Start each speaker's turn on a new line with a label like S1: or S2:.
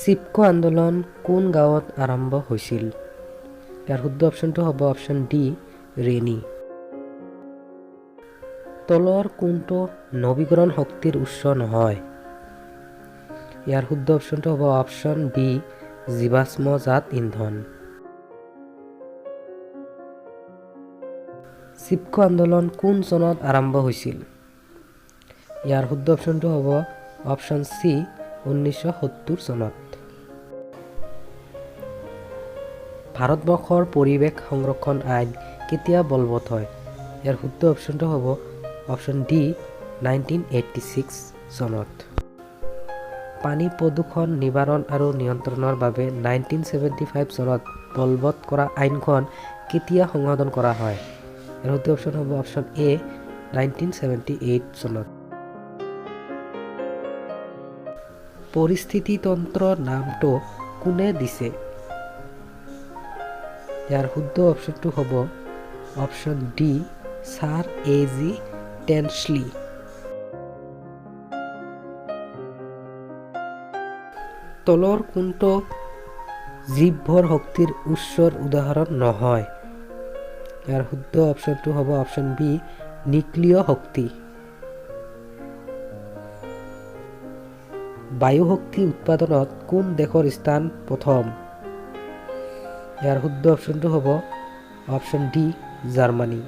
S1: চিপকো আন্দোলন কোন গাঁৱত আৰম্ভ হৈছিল? ইয়াৰ শুদ্ধ অপশ্যনটো হ'ব অপশ্যন ডি ৰেনী। তলৰ কোনটো নৱীকৰণ শক্তিৰ উৎস নহয়? ইয়াৰ শুদ্ধ অপশ্যনটো হ'ব অপশ্যন বি জীৱাশ্মজাত ইন্ধন। চিপকো আন্দোলন কোন চনত আৰম্ভ হৈছিল? ইয়াৰ শুদ্ধ অপশ্যনটো হ'ব অপশ্যন চি 1970 চনত। ভাৰতবৰ্ষৰ পৰিৱেশ সংৰক্ষণ আইন কেতিয়া বলবৎ হয়? ইয়াৰ শুদ্ধ অপশ্যনটো হ'ব অপশ্যন ডি 1986 চনত। পানী প্ৰদূষণ নিবাৰণ আৰু নিয়ন্ত্ৰণৰ বাবে 1975 চনত বলবৎ কৰা আইনখন কেতিয়া সংশোধন কৰা হয়? ইয়াৰ শুদ্ধ অপশ্যন হ'ব অপশ্যন এ 1978 চনত। পৰিস্থিতি তন্ত্ৰ নামটো কোনে দিছে? ইয়াৰ শুদ্ধ অপশ্যনটো হ'ব অপশ্যন ডি ছাৰ এ.জি. টেনছলি। তলৰ কোনটো জীৱভৰ শক্তিৰ উৎসৰ উদাহৰণ নহয়? ইয়াৰ শুদ্ধ অপশ্যনটো হ'ব অপশ্যন বি নিউক্লিয় শক্তি। বায়ু শক্তি উৎপাদনত কোন দেশৰ স্থান প্ৰথম? ইয়াৰ শুদ্ধ অপশ্যনটো হ'ব অপশ্যন ডি জাৰ্মানী।